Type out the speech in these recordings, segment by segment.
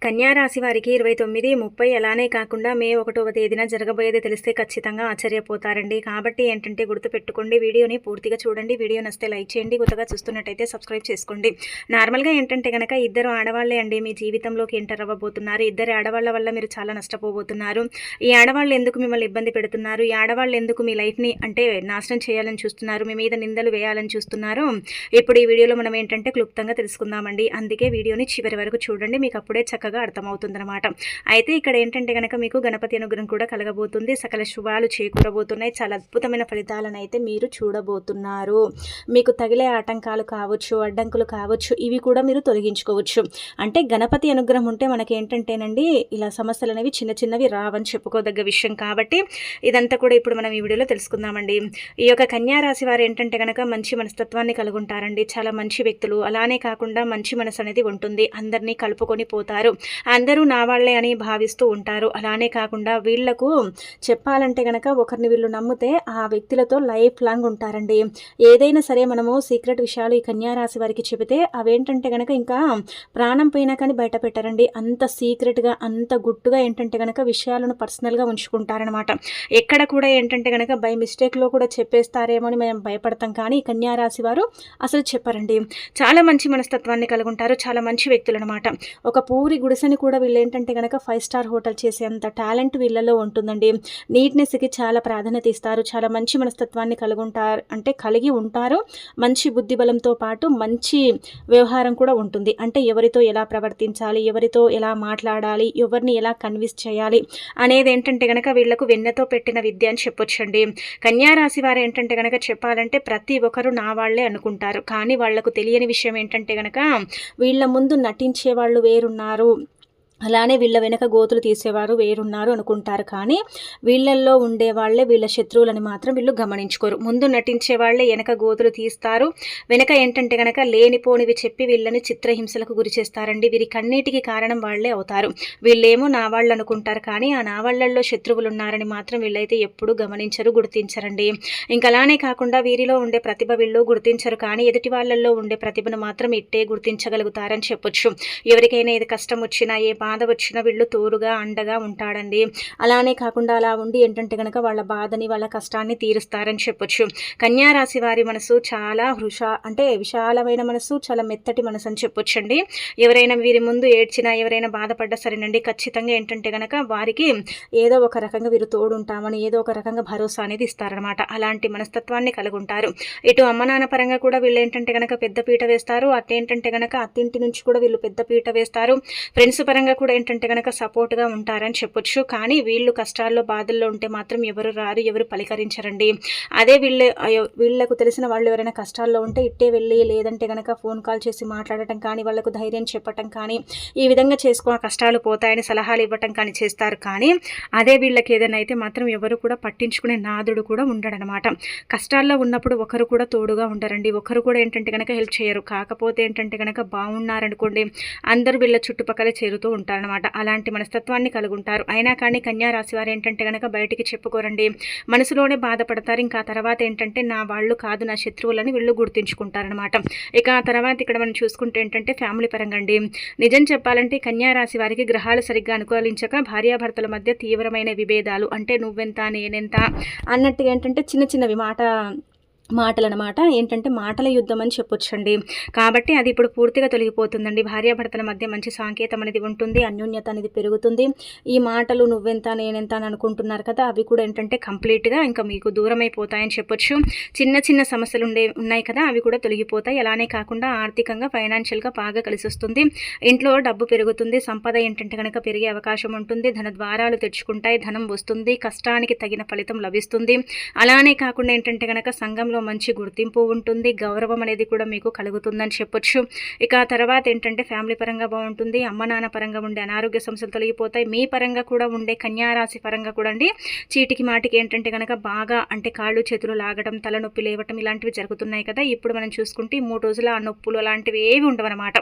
కన్యా రాశి వారికి 29, 30 అలానే కాకుండా మే 1వ తేదీన జరగబోయేది తెలిస్తే ఖచ్చితంగా ఆశ్చర్యపోతారండి. కాబట్టి ఏంటంటే గుర్తుపెట్టుకోండి, వీడియోని పూర్తిగా చూడండి. వీడియో నచ్చితే లైక్ చేయండి, కొత్తగా చూస్తున్నట్టయితే సబ్స్క్రైబ్ చేసుకోండి. నార్మల్గా ఏంటంటే కనుక ఇద్దరు ఆడవాళ్లే అండి మీ జీవితంలోకి ఎంటర్ అవ్వబోతున్నారు. ఇద్దరు ఆడవాళ్ళ వల్ల మీరు చాలా నష్టపోబోతున్నారు. ఈ ఆడవాళ్ళు ఎందుకు మిమ్మల్ని ఇబ్బంది పెడుతున్నారు, ఈ ఆడవాళ్ళు ఎందుకు మీ లైఫ్ని అంటే నాశనం చేయాలని చూస్తున్నారు, మీ మీద నిందలు వేయాలని చూస్తున్నారు, ఇప్పుడు ఈ వీడియోలో మనం ఏంటంటే క్లుప్తంగా తెలుసుకుందామండి. అందుకే వీడియోని చివరి వరకు చూడండి, మీకు అప్పుడే చక్కగా అర్థమవుతుందన్నమాట. అయితే ఇక్కడ ఏంటంటే కనుక మీకు గణపతి అనుగ్రహం కూడా కలగబోతుంది, సకల శుభాలు చేకూరబోతున్నాయి, చాలా అద్భుతమైన ఫలితాలను అయితే మీరు చూడబోతున్నారు. మీకు తగిలే ఆటంకాలు కావచ్చు, అడ్డంకులు కావచ్చు, ఇవి కూడా మీరు తొలగించుకోవచ్చు. అంటే గణపతి అనుగ్రహం ఉంటే మనకి ఏంటంటేనండి ఇలా సమస్యలు అనేవి చిన్న చిన్నవి రావని చెప్పుకోదగ్గ విషయం. కాబట్టి ఇదంతా కూడా ఇప్పుడు మనం ఈ వీడియోలో తెలుసుకుందామండి. ఈ యొక్క కన్యా రాశి వారు ఏంటంటే కనుక మంచి మనస్తత్వాన్ని కలిగి ఉంటారండి, చాలా మంచి వ్యక్తులు. అలానే కాకుండా మంచి మనసు అనేది ఉంటుంది, అందరినీ కలుపుకొని పోతారు, అందరూ నా వాళ్ళే అని భావిస్తూ ఉంటారు. అలానే కాకుండా వీళ్లకు చెప్పాలంటే కనుక ఒకరిని వీళ్ళు నమ్మితే ఆ వ్యక్తులతో లైఫ్ లాంగ్ ఉంటారండి. ఏదైనా సరే మనము సీక్రెట్ విషయాలు ఈ కన్యా రాశి వారికి చెబితే అవేంటంటే కనుక ఇంకా ప్రాణం పోయినా కానీ బయట పెట్టారండి. అంత సీక్రెట్గా అంత గుట్టుగా ఏంటంటే కనుక విషయాలను పర్సనల్గా ఉంచుకుంటారనమాట. ఎక్కడ కూడా ఏంటంటే కనుక బై మిస్టేక్లో కూడా చెప్పేస్తారేమో అని మేము భయపడతాం, కానీ ఈ కన్యా రాశి వారు అసలు చెప్పారండి. చాలా మంచి మనస్తత్వాన్ని కలిగి ఉంటారు, చాలా మంచి వ్యక్తులు అనమాట. ఒక పూరి గుడిసెని కూడా వీళ్ళు ఏంటంటే కనుక 5 స్టార్ హోటల్ చేసేంత టాలెంట్ వీళ్ళలో ఉంటుందండి. నీట్నెస్కి చాలా ప్రాధాన్యత ఇస్తారు, చాలా మంచి మనస్తత్వాన్ని కలిగి ఉంటారు. మంచి బుద్ధి బలంతో పాటు మంచి వ్యవహారం కూడా ఉంటుంది. అంటే ఎవరితో ఎలా ప్రవర్తించాలి, ఎవరితో ఎలా మాట్లాడాలి, ఎవరిని ఎలా కన్విన్స్ చేయాలి అనేది ఏంటంటే కనుక వీళ్లకు వెన్నెతో పెట్టిన విద్య అని చెప్పొచ్చండి. కన్యా రాశి వారు ఏంటంటే కనుక చెప్పాలంటే ప్రతి ఒక్కరు నా వాళ్లే అనుకుంటారు, కానీ వాళ్లకు తెలియని విషయం ఏంటంటే కనుక వీళ్ళ ముందు నటించే వాళ్ళు వేరున్నారు, అలానే వీళ్ళ వెనక గోతులు తీసేవారు వేరున్నారు అనుకుంటారు. కానీ వీళ్ళల్లో ఉండే వాళ్ళే వీళ్ళ శత్రువులని మాత్రం వీళ్ళు గమనించుకోరు. ముందు నటించే వాళ్ళే వెనక గోతులు తీస్తారు, వెనక ఏంటంటే కనుక లేనిపోనివి చెప్పి వీళ్ళని చిత్రహింసలకు గురి చేస్తారండి. వీరికన్నిటికీ కారణం వాళ్లే అవుతారు. వీళ్ళేమో నా వాళ్ళు అనుకుంటారు, కానీ ఆ నా వాళ్ళల్లో శత్రువులు ఉన్నారని మాత్రం వీళ్ళైతే ఎప్పుడు గమనించరు, గుర్తించరండి. ఇంకా అలానే కాకుండా వీరిలో ఉండే ప్రతిభ వీళ్ళు గుర్తించరు, కానీ ఎదుటి వాళ్ళల్లో ఉండే ప్రతిభను మాత్రం ఇట్టే గుర్తించగలుగుతారని చెప్పొచ్చు. ఎవరికైనా ఏది కష్టం వచ్చినా, ఏ బాధ వచ్చిన వీళ్ళు తోడుగా అండగా ఉంటాడండి. అలానే కాకుండా అలా ఉండి ఏంటంటే కనుక వాళ్ళ బాధని వాళ్ళ కష్టాన్ని తీరుస్తారని చెప్పొచ్చు. కన్యా రాశి వారి మనసు చాలా విశాలమైన మనసు, చాలా మెత్తటి మనసు అని చెప్పొచ్చండి. ఎవరైనా వీరి ముందు ఏడ్చినా, ఎవరైనా బాధపడ్డా సరేనండి, ఖచ్చితంగా ఏంటంటే కనుక వారికి ఏదో ఒక రకంగా వీరు తోడుంటామని ఏదో ఒక రకంగా భరోసా అనేది ఇస్తారనమాట. అలాంటి మనస్తత్వాన్ని కలిగి ఉంటారు. ఇటు అమ్మ నాన్న పరంగా కూడా వీళ్ళు ఏంటంటే కనుక పెద్ద పీట వేస్తారు, అట్టేంటంటే కనుక అత్తింటి నుంచి కూడా వీళ్ళు పెద్ద పీట వేస్తారు. ఫ్రెండ్స్ పరంగా కూడా ఏంటంటే కనుక సపోర్ట్గా ఉంటారని చెప్పొచ్చు. కానీ వీళ్ళు కష్టాల్లో బాధల్లో ఉంటే మాత్రం ఎవరు రారు, ఎవరు పలికరించరండి. అదే వీళ్ళకు తెలిసిన వాళ్ళు ఎవరైనా కష్టాల్లో ఉంటే ఇట్టే వెళ్ళి లేదంటే కనుక ఫోన్ కాల్ చేసి మాట్లాడటం కానీ, వాళ్ళకు ధైర్యం చెప్పటం కానీ, ఈ విధంగా ఆ కష్టాలు పోతాయని సలహాలు ఇవ్వటం కానీ చేస్తారు. కానీ అదే వీళ్ళకి ఏదైనా అయితే మాత్రం ఎవరు కూడా పట్టించుకునే నాదుడు కూడా ఉండడనమాట. కష్టాల్లో ఉన్నప్పుడు ఒకరు కూడా తోడుగా ఉండరండి, ఒకరు కూడా ఏంటంటే కనుక హెల్ప్ చేయరు. కాకపోతే ఏంటంటే కనుక బాగున్నారనుకోండి అందరూ వీళ్ళ చుట్టుపక్కలే చేరుతూ ఉంటారనమాట. అలాంటి మనస్తత్వాన్ని కలిగి ఉంటారు. అయినా కానీ కన్యా రాశి వారు ఏంటంటే కనుక బయటికి చెప్పుకోరండి, మనసులోనే బాధపడతారు. ఇంకా తర్వాత ఏంటంటే నా వాళ్ళు కాదు, నా శత్రువులని వీళ్ళు గుర్తించుకుంటారనమాట. ఇక ఆ తర్వాత ఇక్కడ మనం చూసుకుంటే ఏంటంటే ఫ్యామిలీ పరంగా అండి, నిజం చెప్పాలంటే కన్యా రాశి వారికి గ్రహాలు సరిగ్గా అనుకూలించక భార్యాభర్తల మధ్య తీవ్రమైన విభేదాలు, అంటే నువ్వెంత నేనెంత అన్నట్టుగా ఏంటంటే చిన్న చిన్నవి మాటలన్నమాట. ఏంటంటే మాటల యుద్ధం అని చెప్పొచ్చండి. కాబట్టి అది ఇప్పుడు పూర్తిగా తొలగిపోతుందండి. భార్యాభర్తల మధ్య మంచి సాంకేతం అనేది ఉంటుంది, అన్యోన్యత అనేది పెరుగుతుంది. ఈ మాటలు నువ్వెంత నేనెంత అని అనుకుంటున్నారు కదా, అవి కూడా ఏంటంటే కంప్లీట్గా ఇంకా మీకు దూరం అయిపోతాయని చెప్పొచ్చు. చిన్న చిన్న సమస్యలు ఉన్నాయి కదా, అవి కూడా తొలగిపోతాయి. అలానే కాకుండా ఆర్థికంగా ఫైనాన్షియల్గా బాగా కలిసి వస్తుంది, ఇంట్లో డబ్బు పెరుగుతుంది, సంపద ఏంటంటే కనుక పెరిగే అవకాశం ఉంటుంది, ధన ద్వారాలు తెచ్చుకుంటాయి, ధనం వస్తుంది, కష్టానికి తగిన ఫలితం లభిస్తుంది. అలానే కాకుండా ఏంటంటే కనుక సంఘంలో మంచి గుర్తింపు ఉంటుంది, గౌరవం అనేది కూడా మీకు కలుగుతుందని చెప్పొచ్చు. ఇక తర్వాత ఏంటంటే ఫ్యామిలీ పరంగా బాగుంటుంది, అమ్మ నాన్న పరంగా ఉండే అనారోగ్య సమస్యలు తొలగిపోతాయి. మీ పరంగా కూడా ఉండే కన్యా రాశి పరంగా కూడా అండి చీటికి మాటికి ఏంటంటే కనుక బాగా అంటే కాళ్ళు చేతులు లాగడం, తలనొప్పి లేవటం ఇలాంటివి జరుగుతున్నాయి కదా. ఇప్పుడు మనం చూసుకుంటే 3 రోజుల ఆ నొప్పులు అలాంటివి ఏవి ఉండవన్నమాట.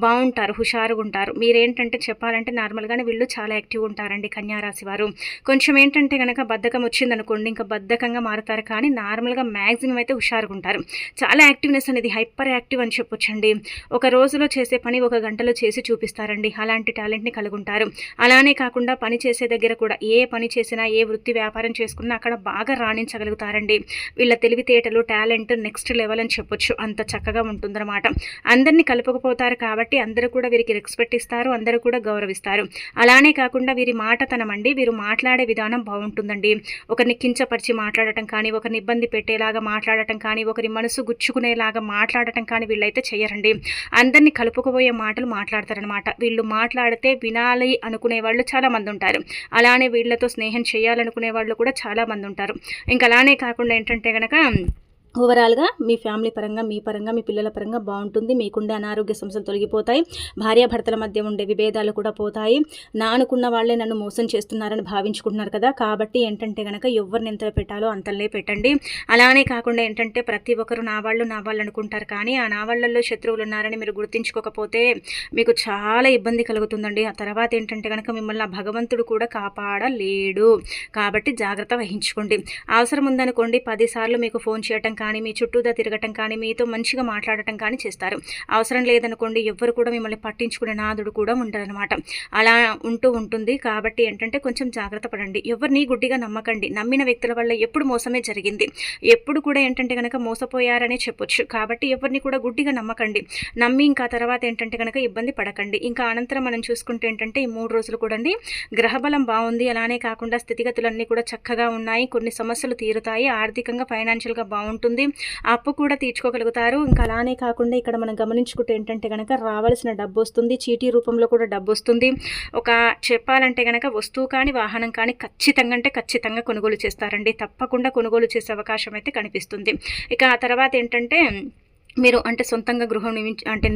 బాగుంటారు, హుషారుగా ఉంటారు. మీరేంటంటే చెప్పాలంటే నార్మల్గానే వీళ్ళు చాలా యాక్టివ్ ఉంటారండి కన్యా రాశి వారు. కొంచెం ఏంటంటే కనుక బద్ధకం వచ్చిందనుకోండి ఇంకా బద్ధకంగా మారుతారు, కానీ నార్మల్గా మ్యాక్సిమం అయితే హుషారుగా ఉంటారు. చాలా యాక్టివ్నెస్ అనేది హైపర్ యాక్టివ్ అని చెప్పొచ్చండి. ఒక రోజులో చేసే పని 1 గంటలో చేసి చూపిస్తారండి. అలాంటి టాలెంట్ని కలిగి ఉంటారు. అలానే కాకుండా పని చేసే దగ్గర కూడా ఏ పని చేసినా ఏ వృత్తి వ్యాపారం చేసుకున్నా అక్కడ బాగా రాణించగలుగుతారండి. వీళ్ళ తెలివితేటలు టాలెంట్ నెక్స్ట్ లెవెల్ అని చెప్పొచ్చు. అంత చక్కగా ఉంటుందన్నమాట. అందరినీ కలుపుకుపోతారు కాబట్టి అందరూ కూడా వీరికి రెస్పెక్ట్ ఇస్తారు. అందరూ కూడా గౌరవిస్తారు. అలానే కాకుండా వీరి మాటతనమండి, వీరు మాట్లాడే విధానం బాగుంటుందండి. ఒకరిని కించపరిచి మాట్లాడటం కానీ, ఒకరిని ఇబ్బంది పెట్టేలాగా మాట్లాడటం కానీ, ఒకరి మనసు గుచ్చుకునేలాగా మాట్లాడటం కానీ వీళ్ళైతే చేయరండి. అందరినీ కలుపుకుపోయే మాటలు మాట్లాడతారనమాట. వీళ్ళు మాట్లాడితే వినాలి అనుకునే వాళ్ళు చాలా మంది ఉంటారు. అలానే వీళ్ళతో స్నేహం చేయాలనుకునే వాళ్ళు కూడా చాలా మంది ఉంటారు. ఇంకా అలానే కాకుండా ఏంటంటే గనక ఓవరాల్గా మీ ఫ్యామిలీ పరంగా, మీ పరంగా, మీ పిల్లల పరంగా బాగుంటుంది. మీకుండే అనారోగ్య సమస్యలు తొలగిపోతాయి. భార్యాభర్తల మధ్య ఉండే విభేదాలు కూడా పోతాయి. నా అనుకున్న వాళ్ళే నన్ను మోసం చేస్తున్నారని భావించుకుంటున్నారు కదా, కాబట్టి ఏంటంటే కనుక ఎవరిని ఎంత పెట్టాలో అంతలే పెట్టండి. అలానే కాకుండా ఏంటంటే ప్రతి ఒక్కరు నా వాళ్ళు అనుకుంటారు, కానీ ఆ నా వాళ్ళల్లో శత్రువులు ఉన్నారని మీరు గుర్తించుకోకపోతే మీకు చాలా ఇబ్బంది కలుగుతుందండి. ఆ తర్వాత ఏంటంటే కనుక మిమ్మల్ని ఆ భగవంతుడు కూడా కాపాడలేడు. కాబట్టి జాగ్రత్త వహించుకోండి. అవసరం ఉందనుకోండి 10 సార్లు మీకు ఫోన్ చేయటం కానీ, మీ చుట్టూదా తిరగటం కానీ, మీతో మంచిగా మాట్లాడటం కానీ చేస్తారు. అవసరం లేదనుకోండి ఎవ్వరు కూడా మిమ్మల్ని పట్టించుకునే నాదుడు కూడా ఉండదనమాట. అలా ఉంటుంది. కాబట్టి ఏంటంటే కొంచెం జాగ్రత్త పడండి. ఎవరిని గుడ్డిగా నమ్మకండి. నమ్మిన వ్యక్తుల వల్ల ఎప్పుడు మోసమే జరిగింది. ఎప్పుడు కూడా ఏంటంటే కనుక మోసపోయారనే చెప్పొచ్చు. కాబట్టి ఎవరిని కూడా గుడ్డిగా నమ్మకండి. నమ్మి ఇంకా తర్వాత ఏంటంటే కనుక ఇబ్బంది పడకండి. ఇంకా అనంతరం మనం చూసుకుంటే ఏంటంటే ఈ 3 రోజులు కూడా గ్రహబలం బాగుంది. అలానే కాకుండా స్థితిగతులన్నీ కూడా చక్కగా ఉన్నాయి. కొన్ని సమస్యలు తీరుతాయి. ఆర్థికంగా ఫైనాన్షియల్గా బాగుంటుంది. అప్పు కూడా తీర్చుకోగలుగుతారు. ఇంకా అలానే కాకుండా ఇక్కడ మనం గమనించుకుంటే ఏంటంటే కనుక రావాల్సిన డబ్బు వస్తుంది. చీటీ రూపంలో కూడా డబ్బు వస్తుంది. చెప్పాలంటే కనుక వస్తువు కానీ వాహనం కానీ ఖచ్చితంగా కొనుగోలు చేస్తారండి. తప్పకుండా కొనుగోలు చేసే అవకాశం అయితే కనిపిస్తుంది. ఇక ఆ తర్వాత ఏంటంటే మీరు సొంతంగా గృహం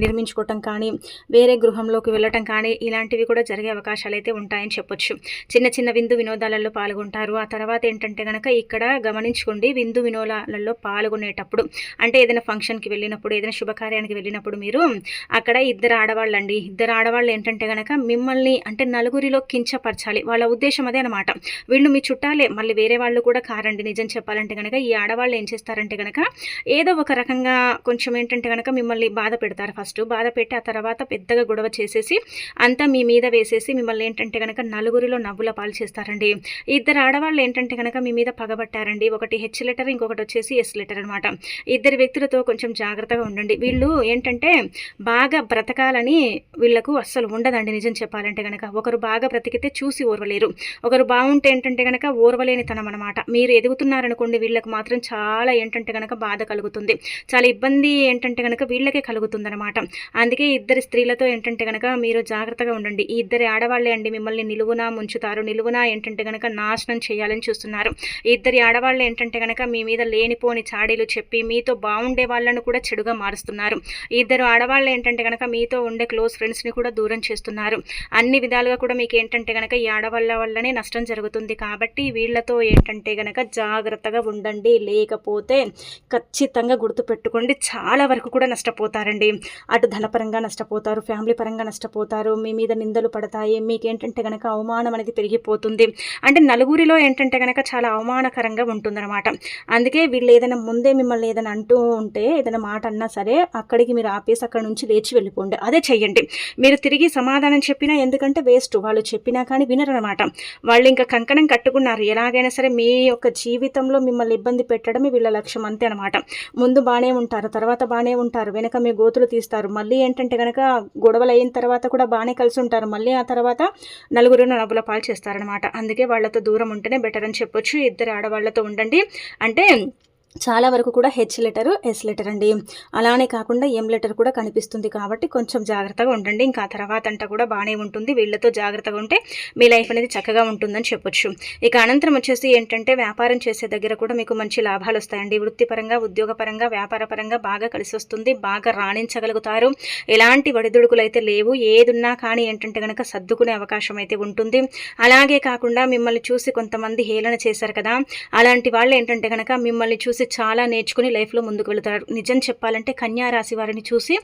నిర్మించుకోవటం కానీ, వేరే గృహంలోకి వెళ్ళటం కానీ ఇలాంటివి కూడా జరిగే అవకాశాలు అయితే ఉంటాయని చెప్పొచ్చు. చిన్న విందు వినోదాలలో పాల్గొంటారు. ఆ తర్వాత ఏంటంటే కనుక ఇక్కడ గమనించుకోండి, విందు వినోదాలలో పాల్గొనేటప్పుడు ఏదైనా ఫంక్షన్కి వెళ్ళినప్పుడు, ఏదైనా శుభకార్యానికి వెళ్ళినప్పుడు మీరు అక్కడ ఇద్దరు ఆడవాళ్ళు ఏంటంటే కనుక మిమ్మల్ని నలుగురిలో కించపరచాలి. వాళ్ళ ఉద్దేశం అదే అనమాట. వీళ్ళు మీ చుట్టాలే, మళ్ళీ వేరే వాళ్ళు కూడా కారండి. నిజం చెప్పాలంటే కనుక ఈ ఆడవాళ్ళు ఏం చేస్తారంటే కనుక ఏదో ఒక రకంగా కొంచెం ఏంటంటే కనుక మిమ్మల్ని బాధ పెడతారు. ఫస్ట్ బాధ పెట్టి ఆ తర్వాత పెద్దగా గొడవ చేసేసి అంతా మీ మీద వేసేసి మిమ్మల్ని ఏంటంటే కనుక నలుగురిలో నవ్వుల పాలు చేస్తారండి. ఇద్దరు ఆడవాళ్ళు ఏంటంటే కనుక మీ మీద పగబట్టారండి. ఒకటి హెచ్ లెటర్, ఇంకొకటి వచ్చేసి ఎస్ లెటర్ అనమాట. ఇద్దరు వ్యక్తులతో కొంచెం జాగ్రత్తగా ఉండండి. వీళ్ళు ఏంటంటే బాగా బ్రతకాలని వీళ్ళకు అస్సలు ఉండదండి. నిజం చెప్పాలంటే కనుక ఒకరు బాగా బ్రతికితే చూసి ఓర్వలేరు, ఒకరు బాగుంటే ఏంటంటే కనుక ఓర్వలేనితనం అనమాట. మీరు ఎదుగుతున్నారనుకోండి వీళ్ళకి మాత్రం చాలా ఏంటంటే కనుక బాధ కలుగుతుంది. చాలా ఇబ్బంది ఏంటంటే కనుక వీళ్ళకే కలుగుతుందన్నమాట. అందుకే ఇద్దరు స్త్రీలతో ఏంటంటే కనుక మీరు జాగ్రత్తగా ఉండండి. ఈ ఇద్దరు ఆడవాళ్ళే అండి మిమ్మల్ని నిలువునా ముంచుతారు. నిలువునా ఏంటంటే కనుక నాశనం చేయాలని చూస్తున్నారు. ఈ ఇద్దరి ఆడవాళ్ళు ఏంటంటే కనుక మీ మీద లేనిపోని చాడీలు చెప్పి మీతో బాగుండే వాళ్ళను కూడా చెడుగా మారుస్తున్నారు. ఈ ఇద్దరు ఆడవాళ్ళు ఏంటంటే కనుక మీతో ఉండే క్లోజ్ ఫ్రెండ్స్ని కూడా దూరం చేస్తున్నారు. అన్ని విధాలుగా కూడా మీకు ఏంటంటే కనుక ఈ ఆడవాళ్ళ వల్లనే నష్టం జరుగుతుంది. కాబట్టి వీళ్ళతో ఏంటంటే కనుక జాగ్రత్తగా ఉండండి. లేకపోతే ఖచ్చితంగా గుర్తుపెట్టుకోండి చాలా వరకు కూడా నష్టపోతారండి. అటు ధనపరంగా నష్టపోతారు, ఫ్యామిలీ పరంగా నష్టపోతారు, మీ మీద నిందలు పడతాయి. మీకేంటంటే కనుక అవమానం అనేది పెరిగిపోతుంది. నలుగురిలో ఏంటంటే కనుక చాలా అవమానకరంగా ఉంటుందన్నమాట. అందుకే వీళ్ళు ఏదైనా ముందే మిమ్మల్ని ఏదైనా అంటూ ఉంటే, ఏదైనా మాట అన్నా సరే అక్కడికి మీరు ఆపేసి అక్కడి నుంచి లేచి వెళ్ళిపోండి. అదే చెయ్యండి. మీరు తిరిగి సమాధానం చెప్పినా ఎందుకంటే వేస్ట్. వాళ్ళు చెప్పినా కానీ వినరనమాట. వాళ్ళు ఇంకా కంకణం కట్టుకున్నారు. ఎలాగైనా సరే మీ యొక్క జీవితంలో మిమ్మల్ని ఇబ్బంది పెట్టడమే వీళ్ళ లక్ష్యం, అంతే అనమాట. ముందు బాగానే ఉంటారు, తర్వాత బాగానే ఉంటారు, వెనక మీ గోతులు తీస్తారు. మళ్ళీ ఏంటంటే కనుక గొడవలు అయిన తర్వాత కూడా బాగానే కలిసి ఉంటారు. మళ్ళీ ఆ తర్వాత నలుగురిని నవ్వుల పాలు చేస్తారనమాట. అందుకే వాళ్ళతో దూరం ఉంటేనే బెటర్ అని చెప్పొచ్చు. ఇద్దరు ఆడవాళ్ళతో ఉండండి. చాలా వరకు కూడా హెచ్ లెటర్, ఎస్ లెటర్ అండి. అలానే కాకుండా ఎం లెటర్ కూడా కనిపిస్తుంది. కాబట్టి కొంచెం జాగ్రత్తగా ఉండండి. ఇంకా తర్వాత అంతా కూడా బాగానే ఉంటుంది. వీళ్ళతో జాగ్రత్తగా ఉంటే మీ లైఫ్ అనేది చక్కగా ఉంటుందని చెప్పొచ్చు. ఇక అనంతరం వచ్చేసి ఏంటంటే వ్యాపారం చేసే దగ్గర కూడా మీకు మంచి లాభాలు వస్తాయండి. వృత్తిపరంగా, ఉద్యోగపరంగా, వ్యాపారపరంగా బాగా కలిసి వస్తుంది. బాగా రాణించగలుగుతారు. ఎలాంటి ఒడిదుడుకులు అయితే లేవు. ఏదున్నా కానీ ఏంటంటే కనుక సర్దుకునే అవకాశం అయితే ఉంటుంది. అలాగే కాకుండా మిమ్మల్ని చూసి కొంతమంది హేళన చేశారు కదా, అలాంటి వాళ్ళు ఏంటంటే కనుక మిమ్మల్ని చూసి చూసి చాలా నేర్చుకుని లైఫ్లో ముందుకు వెళుతారు. నిజం చెప్పాలంటే కన్యా రాశి వారిని చూసి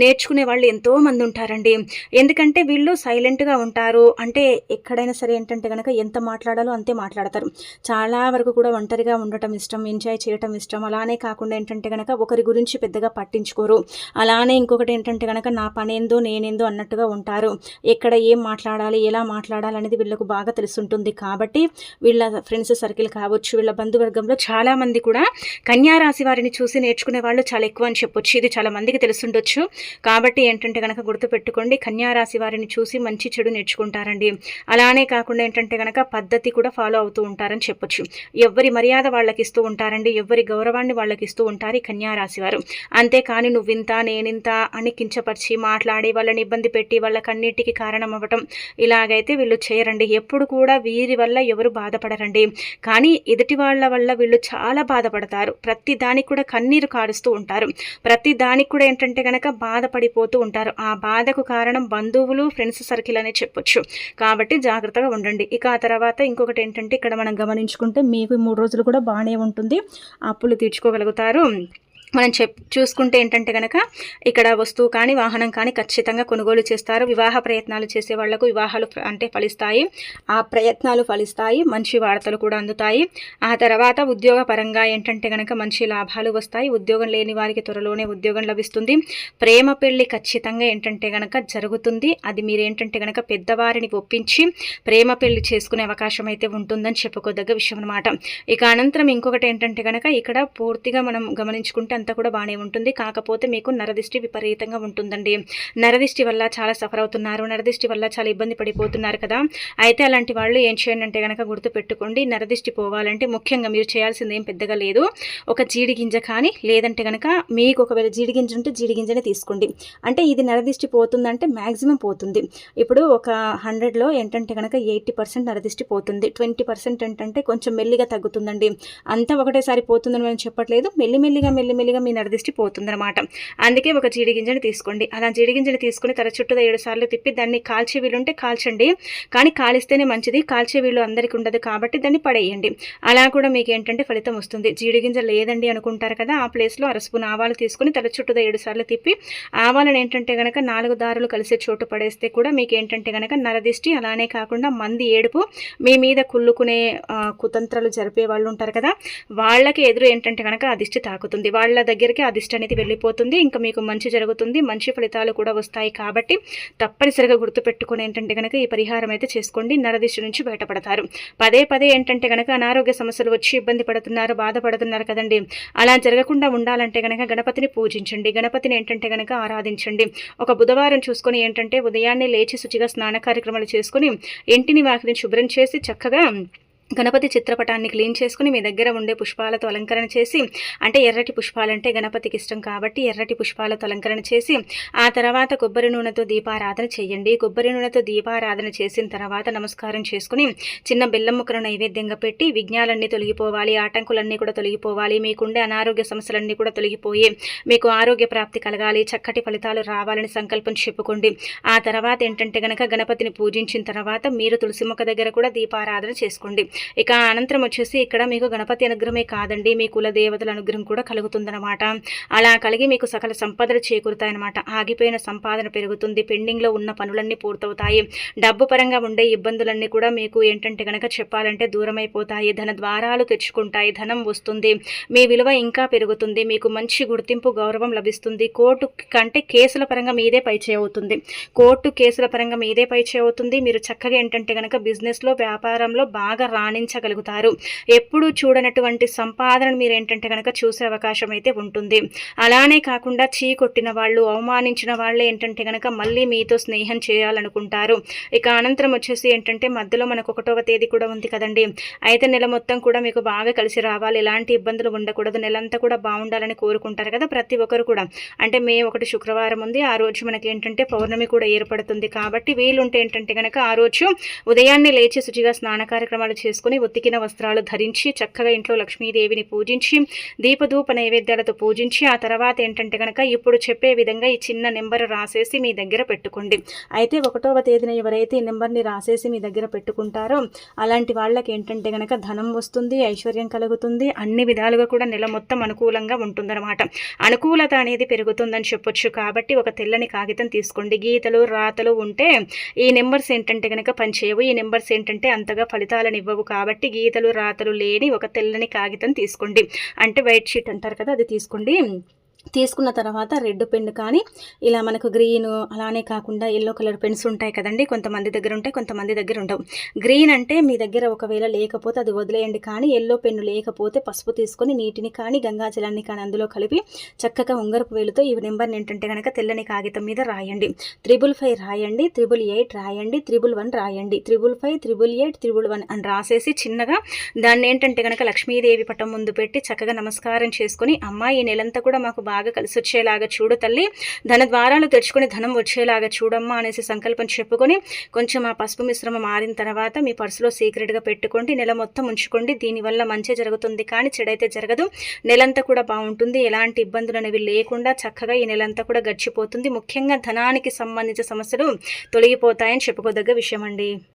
నేర్చుకునే వాళ్ళు ఎంతోమంది ఉంటారండి. ఎందుకంటే వీళ్ళు సైలెంట్గా ఉంటారు. అంటే ఎక్కడైనా సరే ఏంటంటే కనుక ఎంత మాట్లాడాలో అంతే మాట్లాడతారు. చాలా వరకు కూడా ఒంటరిగా ఉండటం ఇష్టం, ఎంజాయ్ చేయటం ఇష్టం. అలానే కాకుండా ఏంటంటే కనుక ఒకరి గురించి పెద్దగా పట్టించుకోరు. అలానే ఇంకొకటి ఏంటంటే కనుక నా పనేందో నేనేందో అన్నట్టుగా ఉంటారు. ఎక్కడ ఏం మాట్లాడాలి, ఎలా మాట్లాడాలి అనేది వీళ్ళకు బాగా తెలుసుంటుంది. కాబట్టి వీళ్ళ ఫ్రెండ్స్ సర్కిల్ కావచ్చు, వీళ్ళ బంధువర్గంలో చాలామంది కూడా కన్యా రాశి వారిని చూసి నేర్చుకునే వాళ్ళు చాలా ఎక్కువ అని చెప్పొచ్చు. ఇది చాలా మందికి తెలుసుండొచ్చు. కాబట్టి ఏంటంటే కనుక గుర్తుపెట్టుకోండి, కన్యా రాశి వారిని చూసి మంచి చెడు నేర్చుకుంటారండి. అలానే కాకుండా ఏంటంటే కనుక పద్ధతి కూడా ఫాలో అవుతూ ఉంటారని చెప్పొచ్చు. ఎవరి మర్యాద వాళ్ళకి ఇస్తూ ఉంటారండి, ఎవరి గౌరవాన్ని వాళ్ళకి ఇస్తూ ఉంటారు ఈ కన్యా రాశి వారు. అంతేకాని నువ్వింత నేనింత అని కించపరిచి మాట్లాడి వాళ్ళని ఇబ్బంది పెట్టి వాళ్ళ కన్నిటికి కారణం అవ్వటం ఇలాగైతే వీళ్ళు చేయరండి. ఎప్పుడు కూడా వీరి వల్ల ఎవరు బాధపడరండి. కానీ ఎదుటి వాళ్ళ వల్ల వీళ్ళు చాలా బాధపడతారు. ప్రతి దానికి కూడా కన్నీరు కారుస్తూ ఉంటారు. ప్రతి దానికి కూడా ఏంటంటే కనుక బాధపడిపోతూ ఉంటారు. ఆ బాధకు కారణం బంధువులు, ఫ్రెండ్స్ సర్కిల్ అనే చెప్పొచ్చు. కాబట్టి జాగ్రత్తగా ఉండండి. ఇక ఆ తర్వాత ఇంకొకటి ఏంటంటే ఇక్కడ మనం గమనించుకుంటే మీకు 3 రోజులు కూడా బాగానే ఉంటుంది. అప్పులు తీర్చుకోగలుగుతారు. మనం చూసుకుంటే ఏంటంటే కనుక ఇక్కడ వస్తువు కానీ వాహనం కానీ ఖచ్చితంగా కొనుగోలు చేస్తారు. వివాహ ప్రయత్నాలు చేసే వాళ్లకు వివాహాలు అంటే ఫలిస్తాయి. ఆ ప్రయత్నాలు ఫలిస్తాయి. మంచి వార్తలు కూడా అందుతాయి. ఆ తర్వాత ఉద్యోగ పరంగా ఏంటంటే కనుక మంచి లాభాలు వస్తాయి. ఉద్యోగం లేని వారికి త్వరలోనే ఉద్యోగం లభిస్తుంది. ప్రేమ పెళ్లి ఖచ్చితంగా ఏంటంటే కనుక జరుగుతుంది. అది మీరేంటంటే కనుక పెద్దవారిని ఒప్పించి ప్రేమ పెళ్లి చేసుకునే అవకాశం అయితే ఉంటుందని చెప్పుకోదగ్గ విషయం అనమాట. ఇక అనంతరం ఇంకొకటి ఏంటంటే కనుక ఇక్కడ పూర్తిగా మనం గమనించుకుంటే అంతా కూడా బాగానే ఉంటుంది. కాకపోతే మీకు నరదిష్టి విపరీతంగా ఉంటుందండి. నరదిష్టి వల్ల చాలా సఫర్ అవుతున్నారు. నరదిష్టి వల్ల చాలా ఇబ్బంది పడిపోతున్నారు కదా. అయితే అలాంటి వాళ్ళు ఏం చేయండి అంటే కనుక గుర్తుపెట్టుకోండి, నరదిష్టి పోవాలంటే ముఖ్యంగా మీరు చేయాల్సింది ఏం పెద్దగా లేదు. ఒక జీడి గింజ కానీ లేదంటే కనుక మీకు ఒకవేళ జీడి గింజ ఉంటే జీడి గింజనే తీసుకోండి. అంటే ఇది నరదిష్టి పోతుందంటే మ్యాక్సిమం పోతుంది. ఇప్పుడు ఒక 100లో ఏంటంటే కనుక 80% నరదిష్టి పోతుంది. 20% ఏంటంటే కొంచెం మెల్లిగా తగ్గుతుందండి. అంతా ఒకటేసారి పోతుందని మనం చెప్పట్లేదు. మెల్లిమెల్లిగా మీ నరదిష్టి పోతుందన్నమాట. అందుకే ఒక జీడి గింజని తీసుకోండి. అలా జీడి గింజని తీసుకుని తల చుట్టూ 7 సార్లు తిప్పి దాన్ని కాల్చే వీలుంటే కాల్చండి. కానీ కాలిస్తేనే మంచిది. కాల్చే వీలు అందరికీ ఉండదు కాబట్టి దాన్ని పడేయండి. అలా కూడా మీకు ఏంటంటే ఫలితం వస్తుంది. జీడి గింజ లేదండి అనుకుంటారు కదా, ఆ ప్లేస్లో అరస్పూన్ ఆవాలు తీసుకుని తల చుట్టూ 7 సార్లు తిప్పి ఆవాలను ఏంటంటే కనుక 4 దారులు కలిసే చోటు పడేస్తే కూడా మీకు ఏంటంటే కనుక నరదిష్టి, అలానే కాకుండా మంది ఏడుపు, మీ మీద కుళ్ళుకునే కుతంత్రాలు జరిపే వాళ్ళు ఉంటారు కదా, వాళ్ళకి ఎదురు ఏంటంటే కనుక ఆ దిష్టి తాకుతుంది. వాళ్ళ దగ్గరికి ఆ దిష్టి అనేది వెళ్ళిపోతుంది. ఇంకా మీకు మంచి జరుగుతుంది. మంచి ఫలితాలు కూడా వస్తాయి. కాబట్టి తప్పనిసరిగా గుర్తుపెట్టుకుని ఏంటంటే కనుక ఈ పరిహారం అయితే చేసుకోండి. నరదిష్టి నుంచి బయటపడతారు. పదే ఏంటంటే కనుక అనారోగ్య సమస్యలు వచ్చి ఇబ్బంది పడుతున్నారు, బాధపడుతున్నారు కదండి. అలా జరగకుండా ఉండాలంటే కనుక గణపతిని పూజించండి. గణపతిని ఏంటంటే కనుక ఆరాధించండి. ఒక బుధవారం చూసుకొని ఏంటంటే ఉదయాన్నే లేచి శుచిగా స్నాన కార్యక్రమాలు చేసుకుని ఇంటిని వాకిలిని శుభ్రం చేసి చక్కగా గణపతి చిత్రపటాన్ని క్లీన్ చేసుకుని మీ దగ్గర ఉండే పుష్పాలతో అలంకరణ చేసి, అంటే ఎర్రటి పుష్పాలంటే గణపతికి ఇష్టం కాబట్టి ఎర్రటి పుష్పాలతో అలంకరణ చేసి ఆ తర్వాత కొబ్బరి నూనెతో దీపారాధన చేయండి. కొబ్బరి నూనెతో దీపారాధన చేసిన తర్వాత నమస్కారం చేసుకుని చిన్న బెల్లం ముక్కను నైవేద్యంగా పెట్టి విఘ్నాలన్నీ తొలగిపోవాలి, ఆటంకులన్నీ కూడా తొలగిపోవాలి, మీకుండే అనారోగ్య సమస్యలన్నీ కూడా తొలగిపోయి మీకు ఆరోగ్య ప్రాప్తి కలగాలి, చక్కటి ఫలితాలు రావాలని సంకల్పం చెప్పుకోండి. ఆ తర్వాత ఏంటంటే గనక గణపతిని పూజించిన తర్వాత మీరు తులసి మొక్క దగ్గర కూడా దీపారాధన చేసుకోండి. ఇక అనంతరం వచ్చేసి ఇక్కడ మీకు గణపతి అనుగ్రహమే కాదండి, మీ కుల దేవతల అనుగ్రహం కూడా కలుగుతుందన్నమాట. అలా కలిగి మీకు సకల సంపదలు చేకూరుతాయన్నమాట. ఆగిపోయిన సంపాదన పెరుగుతుంది. పెండింగ్లో ఉన్న పనులన్నీ పూర్తవుతాయి. డబ్బు పరంగా ఉండే ఇబ్బందులన్నీ కూడా మీకు ఏంటంటే కనుక చెప్పాలంటే దూరమైపోతాయి. ధన ద్వారాలు తెచ్చుకుంటాయి. ధనం వస్తుంది. మీ విలువ ఇంకా పెరుగుతుంది. మీకు మంచి గుర్తింపు, గౌరవం లభిస్తుంది. కోర్టు కంటే కేసుల పరంగా మీదే పైచే అవుతుంది. కోర్టు కేసుల పరంగా మీదే పైచే అవుతుంది. మీరు చక్కగా ఏంటంటే కనుక బిజినెస్లో, వ్యాపారంలో బాగా రాణించగలుగుతారు. ఎప్పుడు చూడనటువంటి సంపాదనను మీరు ఏంటంటే కనుక చూసే అవకాశం అయితే ఉంటుంది. అలానే కాకుండా చీకొట్టిన వాళ్ళు, అవమానించిన వాళ్ళే ఏంటంటే కనుక మళ్ళీ మీతో స్నేహం చేయాలనుకుంటారు. ఇక అనంతరం వచ్చేసి ఏంటంటే మధ్యలో మనకు 1వ తేదీ కూడా ఉంది కదండి. అయితే నెల మొత్తం కూడా మీకు బాగా కలిసి రావాలి, ఎలాంటి ఇబ్బందులు ఉండకూడదు, నెలంతా కూడా బాగుండాలని కోరుకుంటారు కదా ప్రతి ఒక్కరు కూడా. అంటే మే 1 శుక్రవారం ఉంది. ఆ రోజు మనకి ఏంటంటే పౌర్ణమి కూడా ఏర్పడుతుంది. కాబట్టి వీలుంటే ఏంటంటే కనుక ఆ రోజు ఉదయాన్నే లేచి శుచిగా స్నాన కార్యక్రమాలు చేసుకుని చేసుకుని ఉతికిన వస్త్రాలు ధరించి చక్కగా ఇంట్లో లక్ష్మీదేవిని పూజించి దీపధూప నైవేద్యాలతో పూజించి ఆ తర్వాత ఏంటంటే కనుక ఇప్పుడు చెప్పే విధంగా ఈ చిన్న నెంబర్ రాసేసి మీ దగ్గర పెట్టుకోండి. అయితే 1వ తేదీన ఎవరైతే ఈ నెంబర్ని రాసేసి మీ దగ్గర పెట్టుకుంటారో అలాంటి వాళ్ళకి ఏంటంటే కనుక ధనం వస్తుంది, ఐశ్వర్యం కలుగుతుంది, అన్ని విధాలుగా కూడా నెల మొత్తం అనుకూలంగా ఉంటుందన్నమాట. అనుకూలత అనేది పెరుగుతుందని చెప్పొచ్చు. కాబట్టి ఒక తెల్లని కాగితం తీసుకోండి. గీతలు రాతలు ఉంటే ఈ నెంబర్స్ ఏంటంటే కనుక పనిచేయవు. ఈ నెంబర్స్ ఏంటంటే అంతగా ఫలితాలను ఇవ్వవు. కాబట్టి గీతలు రాతలు లేని ఒక తెల్లని కాగితం తీసుకోండి. అంటే వైట్ షీట్ అంటారు కదా, అది తీసుకోండి. తీసుకున్న తర్వాత రెడ్ పెన్ కానీ ఇలా మనకు గ్రీన్ అలానే కాకుండా ఎల్లో కలర్ పెన్స్ ఉంటాయి కదండి, కొంతమంది దగ్గర ఉంటాయి, కొంతమంది దగ్గర ఉండవు. గ్రీన్ అంటే మీ దగ్గర ఒకవేళ లేకపోతే అది వదిలేయండి. కానీ ఎల్లో పెన్ను లేకపోతే పసుపు తీసుకొని నీటిని కానీ గంగాజలాన్ని కానీ అందులో కలిపి చక్కగా ఉంగరపు వేలుతో ఈ నెంబర్ని ఏంటంటే కనుక తెల్లని కాగితం మీద రాయండి. 555 రాయండి, 888 రాయండి, 111 రాయండి, 555 888 111 అని రాసేసి చిన్నగా దాన్ని ఏంటంటే కనుక లక్ష్మీదేవి పటం ముందు పెట్టి చక్కగా నమస్కారం చేసుకుని, అమ్మ ఈ నెలంతా కూడా మాకు బాగా కలిసి వచ్చేలాగా చూడు తల్లి, ధన ద్వారాలు తెరుచుకొని ధనం వచ్చేలాగా చూడమ్మా అనేసి సంకల్పం చెప్పుకొని కొంచెం ఆ పసుపు మిశ్రమం మారిన తర్వాత మీ పర్సులో సీక్రెట్గా పెట్టుకోండి. నెల మొత్తం ఉంచుకోండి. దీనివల్ల మంచి జరుగుతుంది కానీ చెడైతే జరగదు. నెలంతా కూడా బాగుంటుంది. ఎలాంటి ఇబ్బందులు అనేవి లేకుండా చక్కగా ఈ నెలంతా కూడా గడిచిపోతుంది. ముఖ్యంగా ధనానికి సంబంధించిన సమస్యలు తొలగిపోతాయని చెప్పుకోదగ్గ విషయం అండి.